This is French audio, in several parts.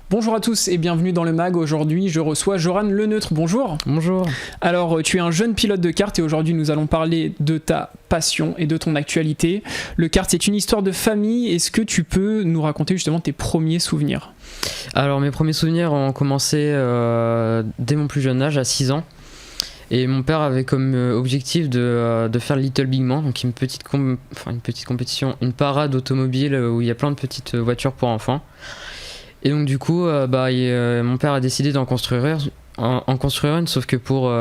Bonjour à tous et bienvenue dans le MAG. Aujourd'hui, je reçois Joran Leneutre. Bonjour. Bonjour. Alors, tu es un jeune pilote de kart et aujourd'hui, nous allons parler de ta passion et de ton actualité. Le kart, c'est une histoire de famille. Est-ce que tu peux nous raconter justement tes premiers souvenirs ? Alors, mes premiers souvenirs ont commencé dès mon plus jeune âge, à 6 ans. Et mon père avait comme objectif de faire le Little Big Man, donc une petite compétition, une parade automobile où il y a plein de petites voitures pour enfants. Et donc du coup, mon père a décidé d'en construire une, sauf que pour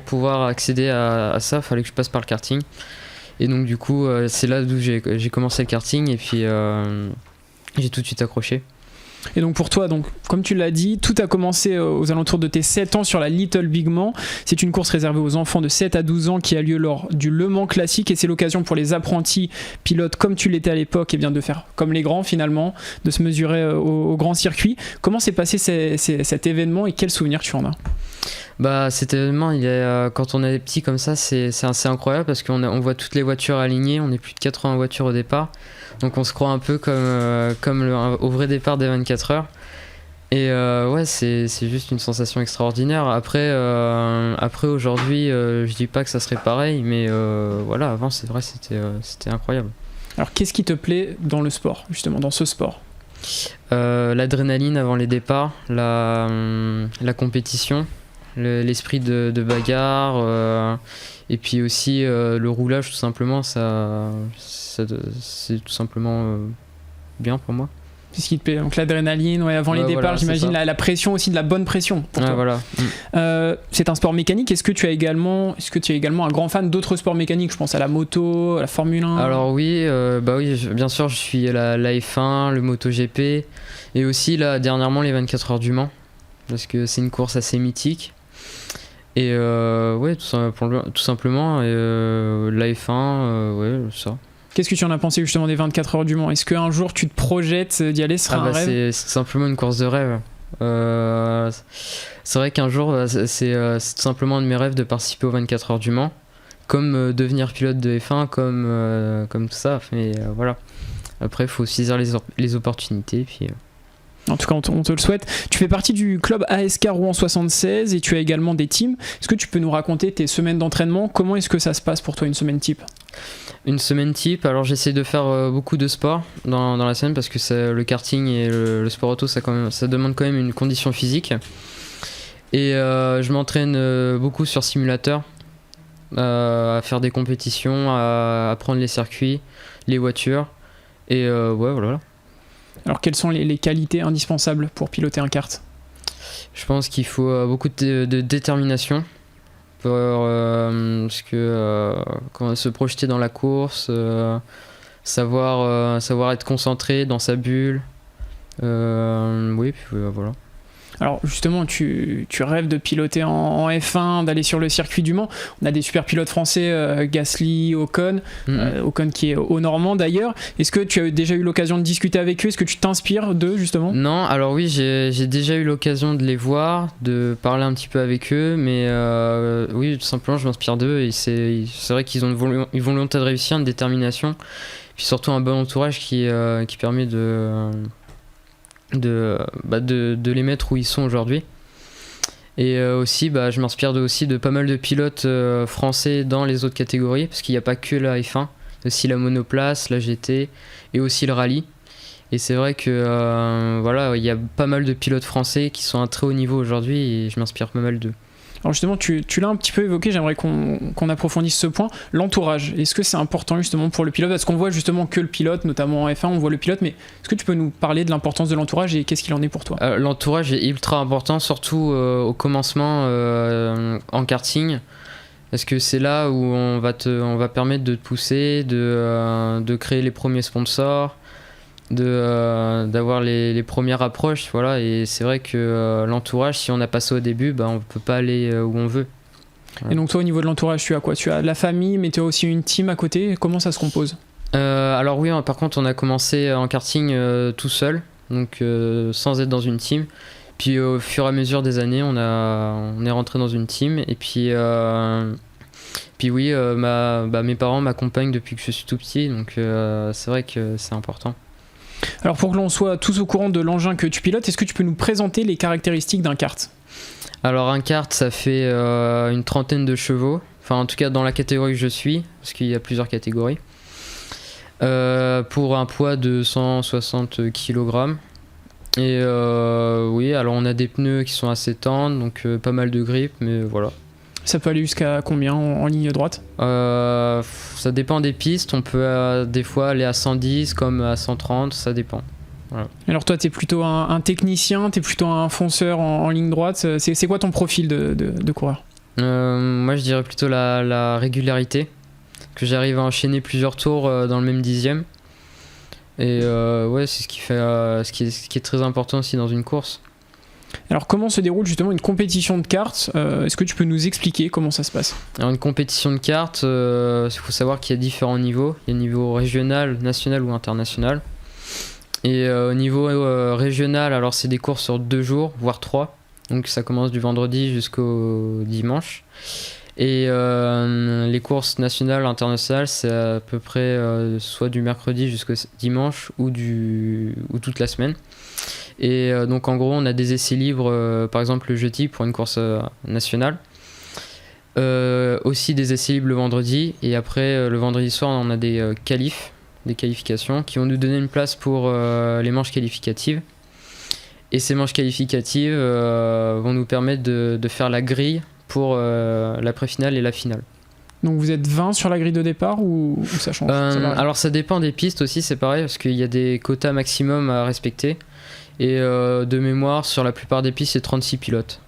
pouvoir accéder à ça, il fallait que je passe par le karting. Et donc du coup, c'est là d'où j'ai commencé le karting et puis j'ai tout de suite accroché. Et donc pour toi, donc, comme tu l'as dit, tout a commencé aux alentours de tes 7 ans sur la Little Big Man. C'est une course réservée aux enfants de 7 à 12 ans qui a lieu lors du Le Mans classique et c'est l'occasion pour les apprentis pilotes comme tu l'étais à l'époque et bien de faire comme les grands finalement, de se mesurer au grand circuit. Comment s'est passé cet événement et quels souvenirs tu en as ? Cet événement, quand on est petit comme ça, c'est assez incroyable parce qu'on voit toutes les voitures alignées, on est plus de 80 voitures au départ. Donc on se croit un peu au vrai départ des 24 heures. Et c'est juste une sensation extraordinaire. Après aujourd'hui, je dis pas que ça serait pareil, mais avant c'est vrai, c'était incroyable. Alors qu'est-ce qui te plaît dans le sport, justement, dans ce sport ? L'adrénaline avant les départs, la compétition, l'esprit de bagarre, et puis aussi le roulage, tout simplement, c'est tout simplement bien pour moi. C'est ce qui te plaît, donc l'adrénaline, avant les départs, voilà, j'imagine la pression aussi, de la bonne pression pour toi. Voilà. C'est un sport mécanique. Est-ce que tu es également un grand fan d'autres sports mécaniques ? Je pense à la moto, à la Formule 1. Alors oui, bien sûr, je suis la F1, le MotoGP, et aussi là dernièrement les 24 heures du Mans, parce que c'est une course assez mythique. Et tout simplement, la F1, ça. Qu'est-ce que tu en as pensé justement des 24 heures du Mans ? Est-ce qu'un jour tu te projettes d'y aller ? Ce sera un rêve ? C'est simplement une course de rêve. C'est vrai qu'un jour, c'est tout simplement un de mes rêves de participer aux 24 heures du Mans, comme devenir pilote de F1, comme tout ça. Mais voilà. Après, il faut saisir les opportunités. Puis, En tout cas, on te le souhaite. Tu fais partie du club ASK Rouen 76 et tu as également des teams. Est-ce que tu peux nous raconter tes semaines d'entraînement ? Comment est-ce que ça se passe pour toi, une semaine type ? Une semaine type, alors j'essaie de faire beaucoup de sport dans la semaine parce que le karting et le sport auto, ça demande quand même une condition physique. Et je m'entraîne beaucoup sur simulateur, à faire des compétitions, à apprendre les circuits, les voitures. Et voilà. Alors quelles sont les qualités indispensables pour piloter un kart ? Je pense qu'il faut beaucoup de détermination pour se projeter dans la course, savoir être concentré dans sa bulle. Voilà. Alors justement, tu rêves de piloter en F1, d'aller sur le circuit du Mans. On a des super pilotes français, Gasly, Ocon, Ocon qui est au Normand d'ailleurs. Est-ce que tu as déjà eu l'occasion de discuter avec eux ? Est-ce que tu t'inspires d'eux justement ? Non, alors oui, j'ai déjà eu l'occasion de les voir, de parler un petit peu avec eux, mais oui, tout simplement je m'inspire d'eux et c'est vrai qu'ils ont une volonté de réussir, une détermination, puis surtout un bon entourage qui permet de les mettre où ils sont aujourd'hui. Et aussi je m'inspire de pas mal de pilotes français dans les autres catégories parce qu'il n'y a pas que la F1, il y a aussi la monoplace, la GT et aussi le rallye. Et c'est vrai que il y a pas mal de pilotes français qui sont à un très haut niveau aujourd'hui et je m'inspire pas mal d'eux. Alors justement, tu l'as un petit peu évoqué, j'aimerais qu'on approfondisse ce point, l'entourage. Est-ce que c'est important justement pour le pilote ? Parce qu'on voit justement que le pilote, notamment en F1, on voit le pilote, mais est-ce que tu peux nous parler de l'importance de l'entourage et qu'est-ce qu'il en est pour toi ? L'entourage est ultra important, surtout au commencement en karting, parce que c'est là où on va permettre de te pousser, de créer les premiers sponsors, d'avoir les premières approches, voilà. Et c'est vrai que l'entourage, si on a passé au début, on peut pas aller où on veut. Et donc toi, au niveau de l'entourage, tu as quoi ? Tu as la famille, mais tu as aussi une team à côté. Comment ça se compose ? Alors oui, par contre on a commencé en karting tout seul, donc sans être dans une team. Puis au fur et à mesure des années, on est rentré dans une team. Et puis oui, mes parents m'accompagnent depuis que je suis tout petit, donc c'est vrai que c'est important. Alors pour que l'on soit tous au courant de l'engin que tu pilotes, est-ce que tu peux nous présenter les caractéristiques d'un kart? Alors un kart, ça fait une trentaine de chevaux, enfin en tout cas dans la catégorie que je suis, parce qu'il y a plusieurs catégories, pour un poids de 160 kg. Et oui, alors on a des pneus qui sont assez tendres, donc pas mal de grippe, mais voilà. Ça peut aller jusqu'à combien en ligne droite? Ça dépend des pistes, on peut des fois aller à 110 comme à 130, ça dépend. Voilà. Alors toi, t'es plutôt un technicien, t'es plutôt un fonceur en ligne droite. C'est quoi ton profil de coureur? Moi je dirais plutôt la régularité, que j'arrive à enchaîner plusieurs tours dans le même dixième. Et ouais, c'est ce qui fait, ce qui est très important aussi dans une course. Alors comment se déroule justement une compétition de cartes? Est-ce que tu peux nous expliquer comment ça se passe? Alors une compétition de cartes, il faut savoir qu'il y a différents niveaux. Il y a le niveau régional, national ou international. Et au niveau régional, alors c'est des courses sur 2 jours, voire 3. Donc ça commence du vendredi jusqu'au dimanche. Et les courses nationales, internationales, c'est à peu près soit du mercredi jusqu'au dimanche ou toute la semaine. Et donc en gros, on a des essais libres, par exemple le jeudi pour une course nationale. Aussi des essais libres le vendredi. Et après, le vendredi soir, on a des qualifs, des qualifications qui vont nous donner une place pour les manches qualificatives. Et ces manches qualificatives vont nous permettre de faire la grille pour la pré-finale et la finale. Donc vous êtes 20 sur la grille de départ ou ça change? Alors ça dépend des pistes aussi, c'est pareil, parce qu'il y a des quotas maximum à respecter. Et de mémoire, sur la plupart des pistes, c'est 36 pilotes.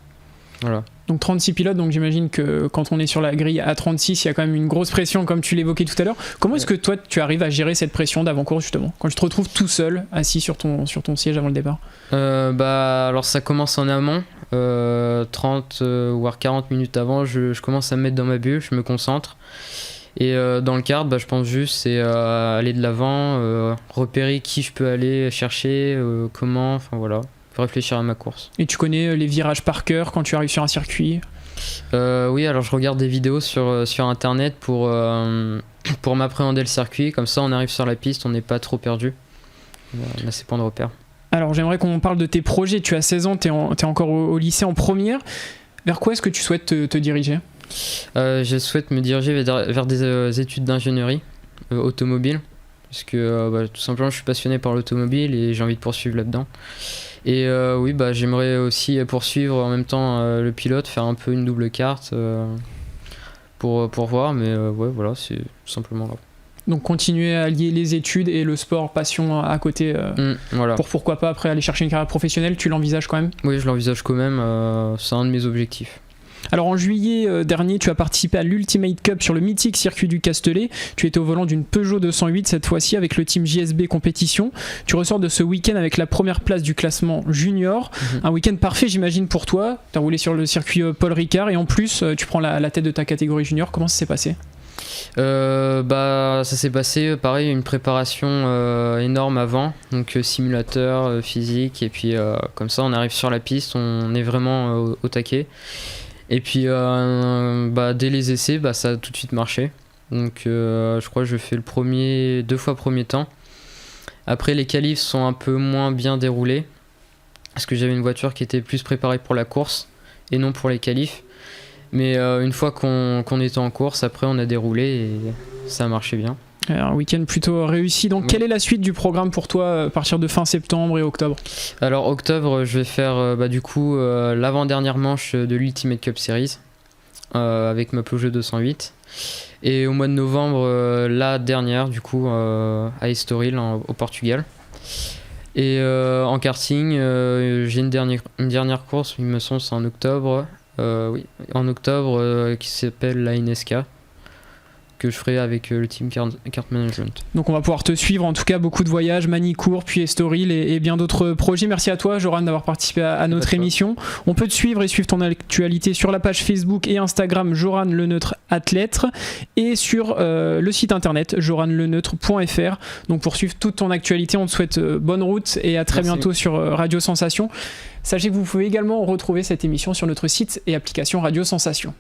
Voilà. Donc 36 pilotes, donc j'imagine que quand on est sur la grille à 36, il y a quand même une grosse pression comme tu l'évoquais tout à l'heure. Comment est-ce que toi tu arrives à gérer cette pression d'avant-course justement, quand tu te retrouves tout seul, assis sur ton siège avant le départ? Alors ça commence en amont, 30 voire 40 minutes avant, je commence à me mettre dans ma bulle, je me concentre. Et dans le kart, je pense juste c'est aller de l'avant, repérer qui je peux aller chercher, comment, enfin voilà. Réfléchir à ma course. Et tu connais les virages par cœur quand tu arrives sur un circuit? Oui, alors je regarde des vidéos sur internet pour m'appréhender le circuit, comme ça on arrive sur la piste, on n'est pas trop perdu, on a ses points de repère. Alors j'aimerais qu'on parle de tes projets, tu as 16 ans, t'es encore au lycée en première, vers quoi est-ce que tu souhaites te diriger? Je souhaite me diriger vers des études d'ingénierie automobile, parce que tout simplement je suis passionné par l'automobile et j'ai envie de poursuivre là-dedans. Et oui, j'aimerais aussi poursuivre en même temps le pilote, faire un peu une double carte pour voir, mais ouais, voilà, c'est tout simplement là. Donc continuer à lier les études et le sport passion à côté, voilà. Pour pourquoi pas après aller chercher une carrière professionnelle, tu l'envisages quand même? Oui, je l'envisage quand même, c'est un de mes objectifs. Alors en juillet dernier, tu as participé à l'Ultimate Cup sur le mythique circuit du Castellet. Tu étais au volant d'une Peugeot 208 cette fois-ci avec le team JSB Compétition. Tu ressors de ce week-end avec la première place du classement junior. Un week-end parfait j'imagine pour toi. Tu as roulé sur le circuit Paul Ricard et en plus tu prends la tête de ta catégorie junior. Comment ça s'est passé? Ça s'est passé pareil, une préparation énorme avant, donc simulateur, physique, et puis comme ça on arrive sur la piste, on est vraiment au taquet. Et puis dès les essais, ça a tout de suite marché. Donc je crois que je fais deux fois premier temps. Après les qualifs sont un peu moins bien déroulés, parce que j'avais une voiture qui était plus préparée pour la course et non pour les qualifs. Mais une fois qu'on était en course, après on a déroulé et ça a marché bien. Un week-end plutôt réussi. Donc quelle est la suite du programme pour toi à partir de fin septembre et octobre? Alors octobre, je vais faire l'avant-dernière manche de l'Ultimate Cup Series avec ma Peugeot 208. Et au mois de novembre, la dernière du coup à Estoril au Portugal. Et en karting, j'ai une dernière course, il me semble c'est en octobre. En octobre qui s'appelle la NSK, que je ferai avec le team Kart Management. Donc on va pouvoir te suivre, en tout cas beaucoup de voyages, Manicourt, puis Estoril et bien d'autres projets. Merci à toi Joran d'avoir participé à notre émission. On peut te suivre et suivre ton actualité sur la page Facebook et Instagram Joran Le Neutre Athlète et sur le site internet joranleneutre.fr. Donc pour suivre toute ton actualité, on te souhaite bonne route et à très bientôt sur Radio Sensation. Sachez que vous pouvez également retrouver cette émission sur notre site et application Radio Sensation.